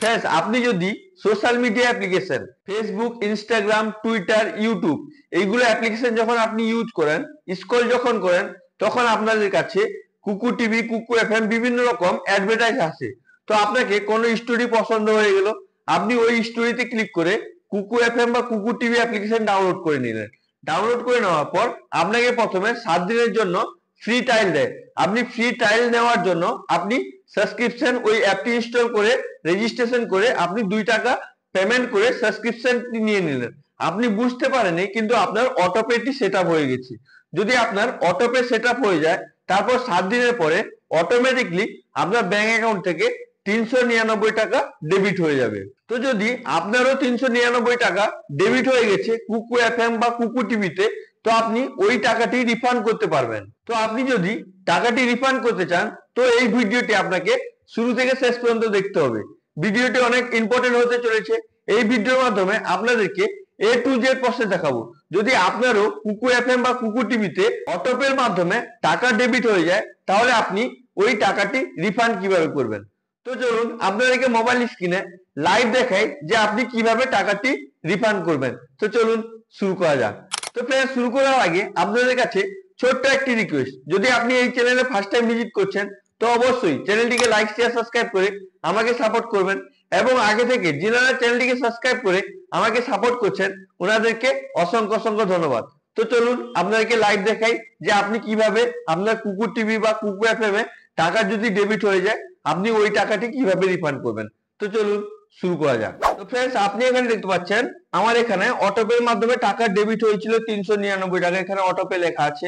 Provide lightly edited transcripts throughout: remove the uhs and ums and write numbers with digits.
Friends, আপনি যদি social media application Facebook, Instagram, Twitter, YouTube এইগুলো অ্যাপ্লিকেশন যখন আপনি ইউজ করেন, স্ক্রল যখন করেন, তখন আপনাদের কাছে কুকু টিভি, কুকু এফএম বিভিন্ন রকম অ্যাডভার্টাইজ আসে। তো আপনাকে কোনো স্টোরি পছন্দ হয়ে গেল, আপনি ওই স্টোরিতে ক্লিক করে কুকু এফএম বা কুকু টিভি অ্যাপ্লিকেশন ডাউনলোড করে নিলেন। ডাউনলোড করে নেওয়ার পর আপনাকে প্রথমে 7 দিনের জন্য ফ্রি ট্রায়াল দেয়। আপনি ফ্রি ট্রায়াল নেওয়ার জন্য আপনি সাবস্ক্রিপশন ওই অ্যাপটি ইনস্টল করে রেজিস্ট্রেশন করে আপনি 2 টাকা পেমেন্ট করে সাবস্ক্রিপশনটি নিয়ে নিলেন। আপনি বুঝতে পারেননি কিন্তু আপনার অটোপেটি সেট আপ হয়ে গেছে। যদি আপনার অটোপে সেট আপ হয়ে যায়, তারপর 7 দিনের পরে অটোমেটিকলি আপনার ব্যাংক অ্যাকাউন্ট থেকে 399 টাকা ডেবিট হয়ে যাবে। তো যদি আপনারও 399 টাকা ডেবিট হয়ে গেছে কুকু এফএম বা কুকু টিভিতে, তো আপনি ওই টাকাটি রিফান্ড করতে পারবেন। তো আপনি যদি টাকাটি রিফান্ড করতে চান, তো এই ভিডিওটি আপনাকে শুরু থেকে শেষ পর্যন্ত দেখতে হবে। ভিডিওটি অনেক ইম্পর্টেন্ট হতে চলেছে। এই ভিডিওর মাধ্যমে আপনাদেরকে A to Z প্রসেস দেখাবো। যদি আপনারও কুকু এফএম বা কুকু টিভিতে অটোপের মাধ্যমে টাকা ডেবিট হয়ে যায়, তাহলে আপনি ওই টাকাটি রিফান্ড কিভাবে করবেন। তো চলুন আপনাদেরকে মোবাইল স্ক্রিনে লাইভ দেখাই যে আপনি কিভাবে টাকাটি রিফান্ড করবেন। তো চলুন শুরু করা যাক। তো ফ্রেন্ডস, শুরু করার আগে আপনাদের কাছে ছোট্ট একটি রিকোয়েস্ট, যদি আপনি এই চ্যানেলে ফার্স্ট টাইম ভিজিট করছেন, তো অবশ্যই চ্যানেলটিকে লাইক, শেয়ার, সাবস্ক্রাইব করে আমাকে সাপোর্ট করবেন। এবং আগে থেকে যারা চ্যানেলটিকে সাবস্ক্রাইব করে আমাকে সাপোর্ট করছেন, ওনাদেরকে অসংখ্য অসংখ্য ধন্যবাদ। তো চলুন আপনাদেরকে লাইভ দেখাই যে আপনি কিভাবে আপনার কুকু টিভি বা কুকু এফএম এ টাকা যদি ডেবিট হয়ে যায়, আপনি ওই টাকাটি কিভাবে রিফান্ড করবেন। তো চলুন শুরু করা যাক। তো ফ্রেন্ডস, আপনি এখানে দেখতে পাচ্ছেন আমার এখানে অটোপের মাধ্যমে টাকা ডেবিট হয়েছিল 399 টাকা, এখানে অটোপে লেখা আছে।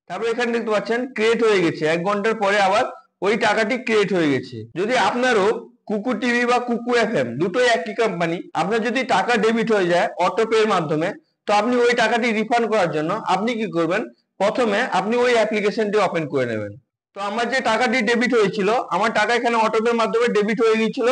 তারপর এখানে দেখতে পাচ্ছেন ক্রিয়েট হয়ে গেছে, 1 ঘন্টার পরে আবার ওই টাকাটি ক্রিয়েট হয়ে গেছে। যদি আপনারও কুকু টিভি বা কুকু এফএম দুটোই একই কোম্পানি, আপনার যদি টাকা ডেবিট হয়ে যায় অটোপে এর মাধ্যমে, তো আপনি ওই টাকাটি রিফান্ড করার জন্য আপনি কি করবেন, প্রথমে আপনি ওই অ্যাপ্লিকেশনটি ওপেন করে নেবেন। তো আমার যে টাকাটি ডেবিট হয়েছিল, আমার টাকা এখানে অটোপের মাধ্যমে ডেবিট হয়ে গিয়েছিল,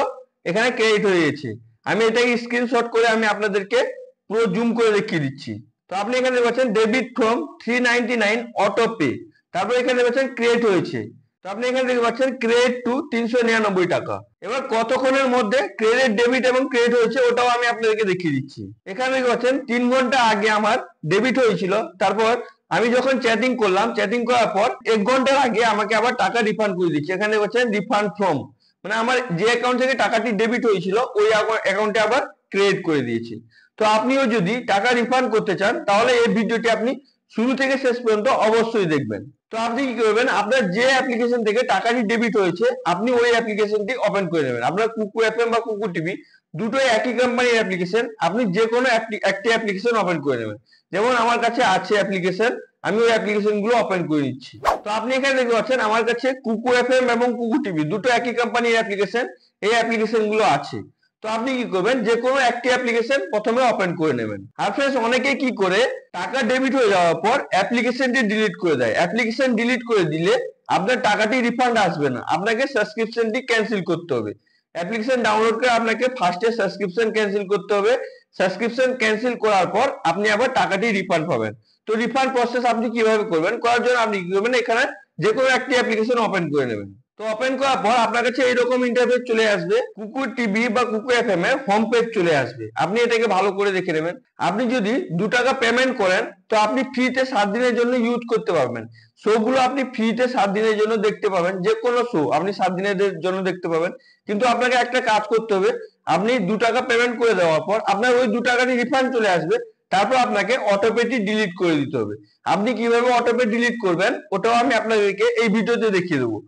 এখানে ক্রেডিট হয়ে গেছে। আমি এটাকে স্ক্রিনশট করে আমি আপনাদেরকে পুরো জুম করে দেখিয়ে দিচ্ছি। তো আপনি এখানে দেখছেন ডেবিট ফ্রম 399 অটোপে, তারপর এখানে দেখছেন ক্রিয়েট হয়েছে। তো আপনি এখানে দেখতে পাচ্ছেন ক্রেডিট টু 399 টাকা। এবার কতক্ষণের মধ্যে ক্রেডিট, ডেবিট এবং ক্রেডিট হয়েছে ওটাও আমি আপনাদেরকে দেখিয়ে দিচ্ছি। এখানে দেখতে পাচ্ছেন 3 ঘন্টা আগে আমার ডেবিট হয়েছিল, তারপর আমি যখন চ্যাটিং করলাম, চ্যাটিং করার পর 1 ঘন্টার আগে আমাকে আবার টাকা রিফান্ড করে দিচ্ছে। এখানে দেখছেন রিফান্ড ফ্রম, মানে আমার যে অ্যাকাউন্ট থেকে টাকাটি ডেবিট হয়েছিল ওই অ্যাকাউন্টে আবার ক্রেডিট করে দিয়েছে। তো আপনিও যদি টাকা রিফান্ড করতে চান, তাহলে এই ভিডিওটি আপনি শুরু থেকে শেষ পর্যন্ত অবশ্যই দেখবেন। তো আপনি কি করবেন, আপনার যে অ্যাপ্লিকেশন থেকে টাকাটি ডেবিট হয়েছে আপনি ওই অ্যাপ্লিকেশনটি ওপেন করে নেবেন। আপনার কুকু এফএম বা কুকু টিভি দুটোই একই কোম্পানির অ্যাপ্লিকেশন, আপনি যে কোনো একটি অ্যাপ্লিকেশন ওপেন করে নেবেন। যেমন আমার কাছে আছে অ্যাপ্লিকেশন, আমি ওই অ্যাপ্লিকেশন গুলো ওপেন করে নিচ্ছি। তো আপনি এখানে দেখতে পাচ্ছেন আমার কাছে কুকু এফএম এবং কুকু টিভি দুটো একই কোম্পানির অ্যাপ্লিকেশন, এই অ্যাপ্লিকেশন গুলো আছে। তো আপনি কি করবেন, যে কোনো একটি অ্যাপ্লিকেশন প্রথমে ওপেন করে নেবেন। আর ফ্রেন্ডস, অনেকে কি করে টাকা ডেবিট হয়ে যাওয়ার পর অ্যাপ্লিকেশনটি ডিলিট করে দেয়। অ্যাপ্লিকেশন ডিলিট করে দিলে আপনার টাকাটি রিফান্ড আসবে না, আপনাকে সাবস্ক্রিপশনটি ক্যান্সেল করতে হবে। অ্যাপ্লিকেশন ডাউনলোড করে আপনাকে ফার্স্টে সাবস্ক্রিপশন ক্যান্সেল করতে হবে। সাবস্ক্রিপশন ক্যান্সেল করার পর আপনি আবার টাকাটি রিফান্ড পাবেন। তো রিফান্ড প্রসেস আপনি কিভাবে করবেন, করার জন্য আপনি কি করবেন, এখানে যে কোনো একটি অ্যাপ্লিকেশন ওপেন করে নেবেন। তো ওপেন করার পর আপনার কাছে এইরকম ইন্টারফেস চলে আসবে, কুকু টিভি বা কুকু এফএম এর হোম পেজ চলে আসবে। আপনি এটাকে ভালো করে দেখে নেবেন। আপনি যদি 2 টাকা পেমেন্ট করেন, তো আপনি ফ্রিতে 7 দিনের জন্য ইউজ করতে পারবেন। শো গুলো আপনি ফ্রিতে 7 দিনের জন্য দেখতে পাবেন, যে কোনো শো আপনি 7 দিনের জন্য দেখতে পাবেন। কিন্তু আপনাকে একটা কাজ করতে হবে, আপনি 2 টাকা পেমেন্ট করে দেওয়ার পর আপনার ওই 2 টাকাটি রিফান্ড চলে আসবে, তারপর আপনাকে অটোপেটি ডিলিট করে দিতে হবে। আপনি কিভাবে অটোপে ডিলিট করবেন ওটাও আমি আপনাদেরকে এই ভিডিওতে দেখিয়ে দেবো।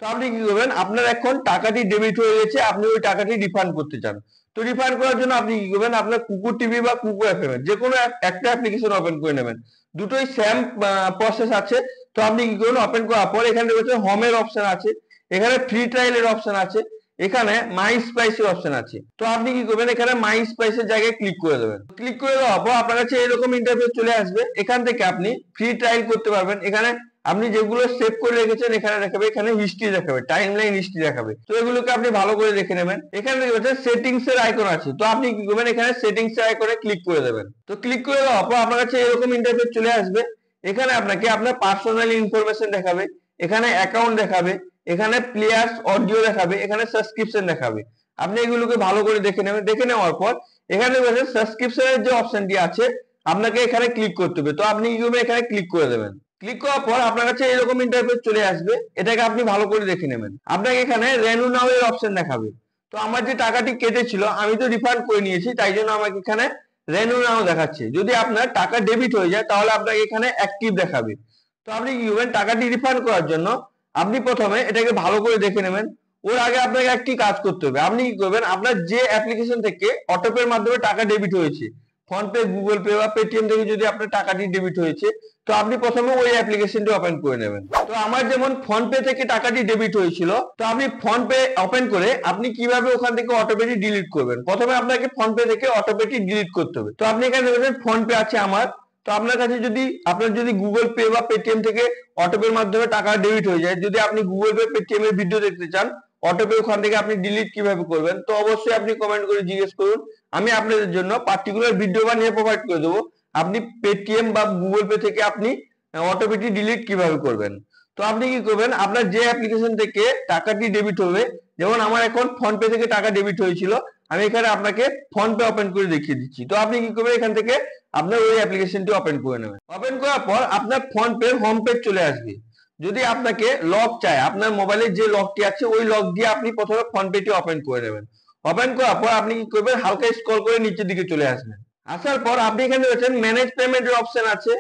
তো আপনি কি করবেন, আপনার এখন টাকাটি ডেবিট হয়ে গেছে, আপনি ওই টাকাটি রিফান্ড করতে চান। তো রিফান্ড করার জন্য আপনি কি করবেন, আপনার কুকু টিভি বা কুকু এফএম এর যে কোনো একটা অ্যাপ্লিকেশন ওপেন করে নেবেন। দুটোই সেম প্রসেস আছে। তো আপনি কি করবেন, ওপেন করার পর এখানে রয়েছে হোমের অপশন আছে, এখানে ফ্রি ট্রায়ালের অপশন আছে, এখানে মাই স্পাইসের অপশন আছে। তো আপনি কি করবেন, এখানে মাই স্পাইসের জায়গায় ক্লিক করে দেবেন। ক্লিক করে দেওয়ার পর আপনার কাছে এরকম ইন্টারফেস চলে আসবে। এখান থেকে আপনি ফ্রি ট্রায়াল করতে পারবেন। এখানে আপনি যেগুলো সেভ করে রেখেছেন এখানে দেখাবে, এখানে হিস্ট্রি দেখাবে, টাইমলাইন হিস্ট্রি দেখাবে। তো এগুলোকে আপনি ভালো করে দেখে নেবেন। এখানে দেখবেন সেটিংস এর আইকন আছে, তো আপনি কি করবেন, এখানে সেটিংস এর আইকনে ক্লিক করে দেবেন। তো ক্লিক করে দেওয়ার পর আপনার কাছে এরকম ইন্টারফেস চলে আসবে। এখানে আপনাকে আপনার পার্সোনাল ইনফরমেশন দেখাবে, এখানে অ্যাকাউন্ট দেখাবে, এখানে প্লেয়ার্স অডিও দেখাবে, এখানে সাবস্ক্রিপশন দেখাবে। আপনি এগুলোকে ভালো করে দেখে নেবেন। দেখে নেওয়ার পর এখানে সাবস্ক্রিপশনের যে অপশনটি আছে আপনাকে এখানে ক্লিক করতে হবে। তো আপনি কি করবেন, এখানে ক্লিক করে দেবেন। ক্লিক করার পর আপনার কাছে এরকম ইন্টারফেস চলে আসবে। এটাকে আপনি ভালো করে দেখে নেবেন। আপনাকে এখানে রেনু নাও এর অপশন দেখাবে। তো আমার যে টাকাটি কেটেছিল আমি তো রিফান্ড করে নিয়েছি, তাই জন্য আমাকে এখানে রেনু নাও দেখাচ্ছে। যদি আপনার টাকা ডেবিট হয়ে যায় তাহলে আপনাকে এখানে অ্যাক্টিভ দেখাবে। তো আপনি কি করবেন, টাকাটি রিফান্ড করার জন্য আপনি প্রথমে এটাকে ভালো করে দেখে নেবেন। ওর আগে আপনাকে একটি কাজ করতে হবে। আপনি কি করবেন, আপনার যে অ্যাপ্লিকেশন থেকে অটোপের মাধ্যমে টাকা ডেবিট হয়েছে, ফোন পে, গুগল পে বা পেটিএম থেকে যদি আপনার টাকাটি ডেবিট হয়েছে, তো আপনি প্রথমে ওই অ্যাপ্লিকেশনটি ওপেন করে নেবেন। তো আমার যেমন ফোন পে থেকে টাকাটি ডেবিট হয়েছিল, তো আপনি ফোন পে ওপেন করে আপনি কিভাবে ওখান থেকে অটোপেটি ডিলিট করবেন। প্রথমে আপনাকে ফোন পে থেকে অটোপেটি ডিলিট করতে হবে। তো আপনি এখানে দেখবেন ফোন পে আছে আমার। তো আপনার কাছে যদি আপনার যদি গুগল পে বা পেটিএম থেকে অটোপের মাধ্যমে টাকা ডেবিট হয়ে যায়, যদি আপনি গুগল পে পেটিএম এর ভিডিও দেখতে চান অটোপে ওখান থেকে আপনি ডিলিট কিভাবে করবেন, তো অবশ্যই আপনি কমেন্ট করে জিজ্ঞেস করুন। আমি আপনাদের জন্য পার্টিকুলার ভিডিও বানিয়ে প্রোভাইড করে দেবো আপনি পেটিএম বা গুগল পে থেকে আপনি অটোপেটি ডিলিট কিভাবে করবেন। তো আপনি কি করবেন, আপনার যে অ্যাপ্লিকেশন থেকে টাকাটি ডেবিট হবে, যেমন আমার এখন ফোন পে থেকে টাকা ডেবিট হয়েছিল, আমি এখানে আপনাকে ফোন পে ওপেন করে দেখিয়ে দিচ্ছি। তো আপনি কি করবেন, এখান থেকে আপনার ওই অ্যাপ্লিকেশনটি ওপেন করে নেবেন। ওপেন করার পর আপনার ফোন পে হোম পেজ চলে আসবে। যদি আপনাকে লক চায়, আপনার মোবাইলের যে লকটি আছে ওই লক দিয়ে আপনি প্রথমে ফোন পেটি ওপেন করে নেবেন। ওপেন করার পর আপনি কি করবেন, হালকা স্ক্রল করে নিচের দিকে চলে আসবেন। আসার পর আপনি এখানে দেখছেন ম্যানেজ পেমেন্টের অপশন আছে,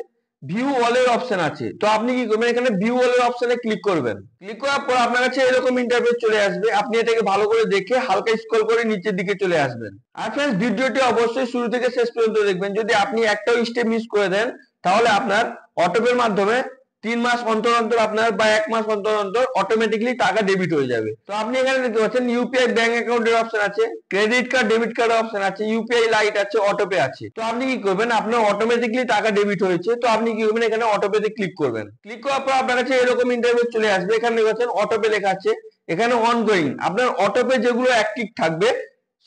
ভিউ অল এর অপশন আছে। তো আপনি কি করবেন, এখানে ভিউ অল এর অপশনে ক্লিক করবেন। ক্লিক করার পর আপনার কাছে এরকম ইন্টারফেস চলে আসবে। আপনি এটাকে ভালো করে দেখে হালকা স্ক্রল করে নিচের দিকে চলে আসবেন। আর ফ্রেন্ডস, ভিডিওটি অবশ্যই শুরু থেকে শেষ পর্যন্ত দেখবেন। যদি আপনি একটাও স্টেপ মিস করে দেন তাহলে আপনার অটোপের মাধ্যমে 3 মাস অন্তর অন্তর আপনার বা 1 মাস অন্তর অন্তর অটোমেটিকলি টাকা ডেবিট হয়ে যাবে। তো আপনি এখানে দেখতে পাচ্ছেন ইউপিআই ব্যাংক অ্যাকাউন্টের অপশন আছে, ক্রেডিট কার্ড ডেবিট কার্ডের অপশন আছে, ইউপিআই লাইট আছে, অটোপে আছে। তো আপনি কি করবেন, আপনার অটোমেটিকলি টাকা ডেবিট হয়েছে, তো আপনি কি করবেন, এখানে অটোপেতে ক্লিক করবেন। ক্লিক করার পর আপনার কাছে এরকম ইন্টারফেস চলে আসবে। এখানে দেখছেন অটোপে লেখা আছে, এখানে অনগোয়িং। আপনার অটোপে যেগুলো অ্যাক্টিভ থাকবে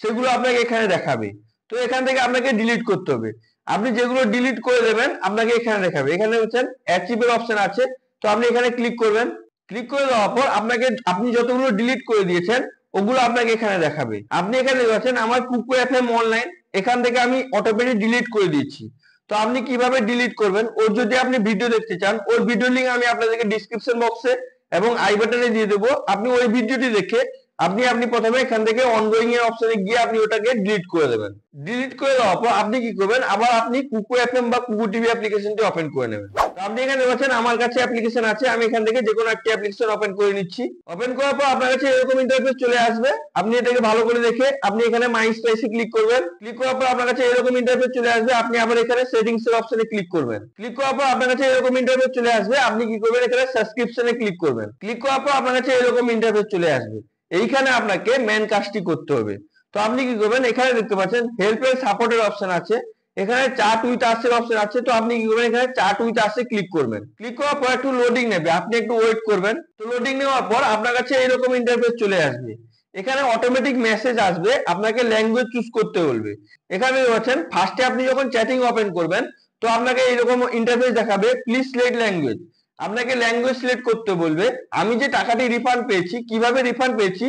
সেগুলো আপনাকে এখানে দেখাবে। তো এখান থেকে আপনাকে ডিলিট করতে হবে। আপনি যেগুলো ডিলিট করে দেবেন আপনাকে এখানে দেখাবে। এখানে হচ্ছেন অ্যাচিভের অপশন আছে। তো আপনি এখানে ক্লিক করবেন। ক্লিক করে দেওয়ার পর আপনাকে আপনি যতগুলো ডিলিট করে দিয়েছেন ওগুলো আপনাকে এখানে দেখাবে। আপনি এখানে দেখছেন আমার কুকু এফএম অনলাইন, এখান থেকে আমি অটোমেটিক ডিলিট করে দিয়েছি। তো আপনি কিভাবে ডিলিট করবেন, ওর যদি আপনি ভিডিও দেখতে চান ওর ভিডিও লিংক আমি আপনাদেরকে ডিসক্রিপশন বক্সে এবং আই বাটনে দিয়ে দেবো। আপনি ওই ভিডিওটি দেখে আপনি প্রথমে এখান থেকে অনগোয়িং এর অপশনে গিয়ে আপনি ওটাকে ডিলিট করে দেবেন। ডিলিট করে দেওয়ার পর আপনি কি করবেন, আবার আপনি কুকু এফএম বা কুকু টিভি অ্যাপ্লিকেশনটি ওপেন করে নেবেন। তো আপনি এখানে দেখছেন আমার কাছে অ্যাপ্লিকেশন আছে, আমি এখান থেকে যে কোনো একটি অ্যাপ্লিকেশন ওপেন করে নিচ্ছি। ওপেন করার পর আপনার কাছে এরকম ইন্টারফেস চলে আসবে। আপনি এটাকে ভালো করে দেখে আপনি এখানে মাই স্পাইসে ক্লিক করবেন। ক্লিক করার পর আপনার কাছে এরকম ইন্টারফেস চলে আসবে। আপনি আবার এখানে সেটিংস এর অপশনে ক্লিক করবেন। ক্লিক করার পর আপনার কাছে এরকম ইন্টারফেস চলে আসবে। আপনি কি করবেন, এখানে সাবস্ক্রিপশনে ক্লিক করবেন। ক্লিক করার পর আপনার কাছে এরকম ইন্টারফেস চলে আসবে। এইখানে আপনাকে মেন কাজটি করতে হবে। তো আপনি কি করবেন, এখানে দেখতে পাচ্ছেন হেল্প এন্ড সাপোর্টের অপশন আছে, এখানে চার্ট উইথ আস এর অপশন আছে। তো আপনি কি করবেন, এখানে chart with us A click করবেন। ক্লিক করার পর একটু লোডিং নেবে, আপনি একটু ওয়েট করবেন। তো লোডিং নেওয়ার পর আপনার কাছে এরকম ইন্টারফেস চলে আসবে। এখানে অটোমেটিক মেসেজ আসবে, আপনাকে ল্যাঙ্গুয়েজ চুজ করতে বলবে। এখানে দেখছেন ফার্স্টে আপনি যখন চ্যাটিং ওপেন করবেন তো আপনাকে এরকম ইন্টারফেস দেখাবে, প্লিজ সিলেক্ট ল্যাঙ্গুয়েজ। আপনাকে ল্যাঙ্গুয়েজ সিলেক্ট করতে বলবে। আমি যে টাকাটি রিফান্ড পেয়েছি, কিভাবে রিফান্ড পেয়েছি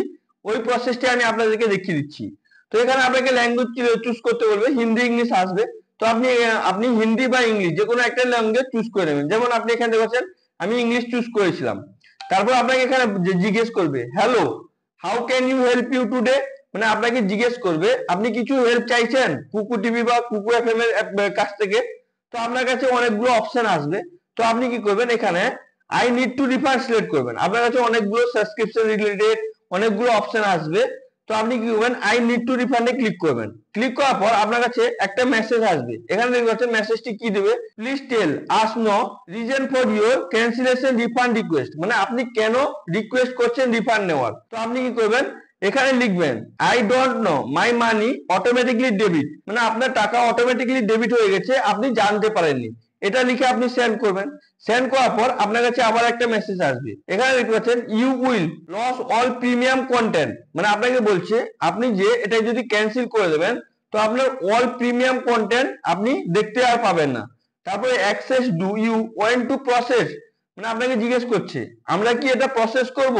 ওই প্রসেসটি আমি আপনাদেরকে দেখিয়ে দিচ্ছি। তো এখানে আপনাকে ল্যাঙ্গুয়েজ চুজ করতে বলবে, হিন্দি ইংলিশ আসবে। তো আপনি হিন্দি বা ইংলিশ যে কোনো একটা ল্যাঙ্গুয়েজ চুজ করে নেবেন। যেমন আপনি এখানে দেখছেন আমি ইংলিশ চুজ করেছিলাম। তারপর আপনাকে এখানে জিজ্ঞেস করবে hello how can you help you today, মানে আপনাকে জিজ্ঞেস করবে আপনি কিছু হেল্প চাইছেন কুকু টিভি বা কুকু এফএম এর কাছ থেকে। তো আপনার কাছে অনেকগুলো অপশন আসবে। তো আপনি কি করবেন, এখানে I need to refund select করবেন। আপনার কাছে অনেকগুলো সাবস্ক্রিপশন রিলেটেড অনেকগুলো অপশন আসবে। তো আপনি কি করবেন, আই নিড টু রিফান্ডে ক্লিক করবেন। ক্লিক করার পর আপনার কাছে একটা মেসেজ আসবে। এখানে দেখতে পাচ্ছেন মেসেজটি কি দেবে, please tell us know reason for your cancellation refund request, মানে আপনি কেন রিকোয়েস্ট করছেন রিফান্ড নেওয়ার। তো আপনি কি করবেন, এখানে লিখবেন I don't know my money automatically debit, মানে আপনার টাকা অটোমেটিকলি ডেবিট হয়ে গেছে, আপনি জানতে পারেননি। এটা লিখে আপনি সেন্ড করবেন। সেন্ড করার পর আপনার কাছে আবার একটা মেসেজ আসবে। এখানে দেখতে পাচ্ছেন you will lose all premium content, মানে আপনাকে বলছে আপনি যে এটা যদি ক্যান্সেল করে দেবেন তো আপনার অল প্রিমিয়াম কন্টেন্ট আপনি দেখতে আর পাবেন না। তারপরে access do you want to process, মানে আপনাকে জিজ্ঞেস করছে আমরা কি এটা প্রসেস করব।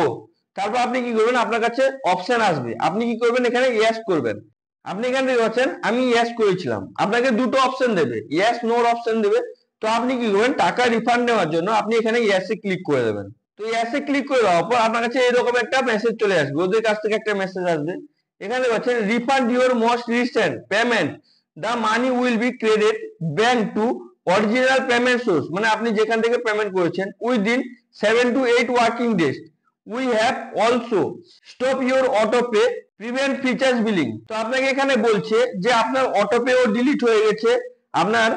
তারপর আপনি কি করবেন, আপনার কাছে অপশন আসবে, আপনি কি করবেন, এখানে ইয়েস করবেন। আপনি এখানে দেখতে পাচ্ছেন আমি ইয়েস করেছিলাম, আপনাকে দুটো অপশন দেবে, ইয়েস নোর অপশন দেবে। তো আপনি কি করবেন, টাকা রিফান্ড নেওয়ার জন্য আপনি এখানে ইয়েসে ক্লিক করে দেবেন। তো ইয়েসে ক্লিক করে দেওয়ার পর আপনার কাছে এরকম একটা মেসেজ চলে আসবে, ওদের কাছ থেকে একটা মেসেজ আসবে। এখানে পাচ্ছেন refund your most recent payment, the money will be credit bank to original payment source, মানে আপনি যেখান থেকে পেমেন্ট করেছেন within 7 to 8 working days. We have also stop your auto pay prevent features billing. তো আপনাকে এখানে বলছে যে আপনার অটো পে ও ডিলিট হয়ে গেছে, আপনার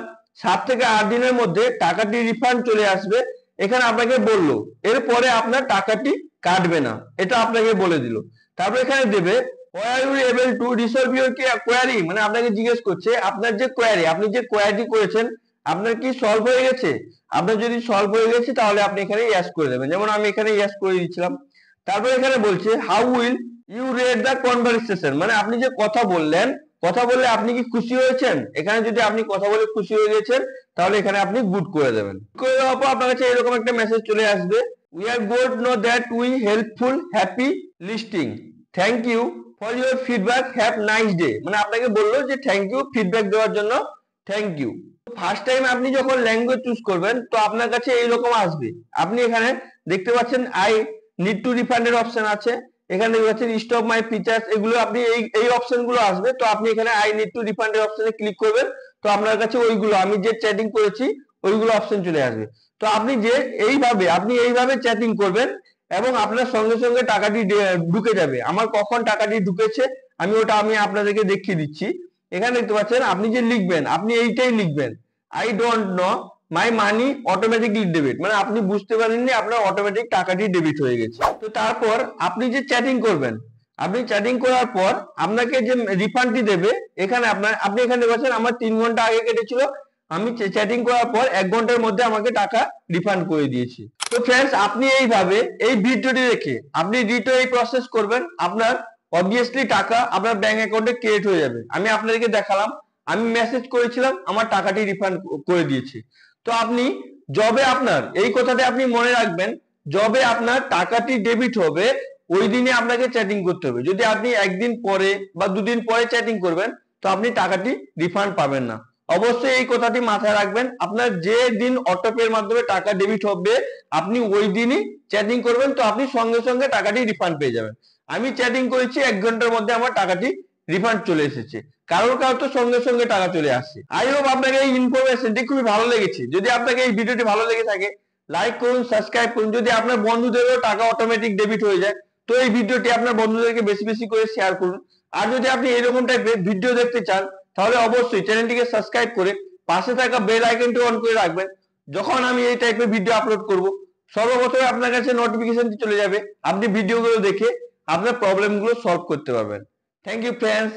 7 থেকে 8 দিনের মধ্যে টাকাটি রিফান্ড চলে আসবে। এখানে আপনাকে বললো এরপরে আপনার টাকাটি কাটবে না, এটা আপনাকে বলে দিল। তারপর এখানে দেবে were you able to resolve your query, মানে আপনাকে জিজ্ঞেস করছে আপনার যে কোয়ারি, আপনি যে কোয়ারিটি করেছেন আপনার কি সলভ হয়ে গেছে। আপনার যদি সলভ হয়ে গেছে তাহলে আপনি এখানে ইয়েস করে দেবেন, যেমন আমি এখানে ইয়েস করে দিচ্ছিলাম। তারপর এখানে বলছে how will you rate the conversation, মানে আপনি যে কথা বললেন, কথা বললে আপনি কি খুশি হয়েছেন। এখানে যদি আপনি কথা বলে খুশি হয়ে গেছেন তাহলে এখানে আপনি গুড করে দেবেন। করে দেওয়ার পর আপনার কাছে এরকম একটা মেসেজ চলে আসবে, we are good know that we helpful happy listing, thank you for your feedback, have nice day, মানে আপনাকে বললো যে থ্যাংক ইউ ফিডব্যাক দেওয়ার জন্য, থ্যাংক ইউ। ফার্স্ট টাইম আপনি যখন ল্যাঙ্গুয়েজ চুজ করবেন তো আপনার কাছে এইরকম আসবে, আপনি এখানে দেখতে পাচ্ছেন আই নিড টু রিফান্ডের অপশন আছে, এখানে দেখতে পাচ্ছেন স্টপ মাই ফিচার্স, এগুলো আপনি এই অপশন গুলো আসবে। তো আপনি এখানে আই নিড টু রিফান্ডের অপশনে ক্লিক করবেন, তো আপনার কাছে ওইগুলো আমি যে চ্যাটিং করেছি ওইগুলো অপশন চলে আসবে। তো আপনি যে এইভাবে চ্যাটিং করবেন এবং আপনার সঙ্গে সঙ্গে টাকাটি ঢুকে যাবে। আমার কখন টাকাটি ঢুকেছে আমি আপনাদেরকে দেখিয়ে দিচ্ছি। এখানে দেখতে পাচ্ছেন আপনি যে লিখবেন, আপনি এইটাই লিখবেন, I don't know my money automatically debit, মানে আপনি বুঝতে পারেননি আপনার অটোমেটিক টাকাটি ডেবিট হয়ে গেছে। তো তারপর আপনি যে চ্যাটিং করবেন, আপনি চ্যাটিং করার পর আপনাকে যে রিফান্ডটি দেবে, এখানে আপনি এখানে দেখছেন আমার 3 ঘন্টা আগে কেটেছিল, আমি চ্যাটিং করার পর 1 ঘন্টার মধ্যে আমাকে টাকা রিফান্ড করে দিয়েছি। তো ফ্রেন্ডস, আপনি এইভাবে এই ভিডিওটি দেখে আপনি রিটো এই প্রসেস করবেন, আপনার অবভিয়াসলি টাকা আপনার ব্যাংক অ্যাকাউন্টে ক্রেডিট হয়ে যাবে। আমি আপনাদেরকে দেখালাম, আমি মেসেজ করেছিলাম আমার টাকাটি রিফান্ড করে দিয়েছি। তো আপনি যবে আপনার এই কথাটা আপনি মনে রাখবেন, যবে আপনার টাকাটি ডেবিট হবে ওই দিনে আপনাকে চ্যাটিং করতে হবে। যদি আপনি একদিন পরে বা দুদিন পরে চ্যাটিং করবেন তো আপনি টাকাটি রিফান্ড পাবেন না। অবশ্যই এই কথাটি মাথায় রাখবেন, আপনার যে দিন অটোপের মাধ্যমে টাকা ডেবিট হবে আপনি ওই দিনই চ্যাটিং করবেন, তো আপনি সঙ্গে সঙ্গে টাকাটি রিফান্ড পেয়ে যাবেন। আমি চ্যাটিং করেছি 1 ঘন্টার মধ্যে আমার টাকাটি রিফান্ড চলে এসেছে, কারোর তো সঙ্গে সঙ্গে টাকা চলে আসছে। আই হোপ আপনাকে এই ইনফরমেশনটি খুবই ভালো লেগেছে। যদি আপনাকে এই ভিডিওটি ভালো লেগে থাকে লাইক করুন, সাবস্ক্রাইব করুন। যদি আপনার বন্ধুদেরও টাকা অটোমেটিক ডেবিট হয়ে যায় তো এই ভিডিওটি আপনার বন্ধুদেরকে বেশি বেশি করে শেয়ার করুন। আর যদি আপনি এরকম টাইপের ভিডিও দেখতে চান তাহলে অবশ্যই চ্যানেলটিকে সাবস্ক্রাইব করে পাশে থাকা বেল আইকনটি অন করে রাখবেন। যখন আমি এই টাইপের ভিডিও আপলোড করব সর্বপ্রথমে আপনার কাছে নোটিফিকেশনটি চলে যাবে, আপনি ভিডিওগুলো দেখে আপনার প্রবলেমগুলো সলভ করতে পারবেন। Thank you friends.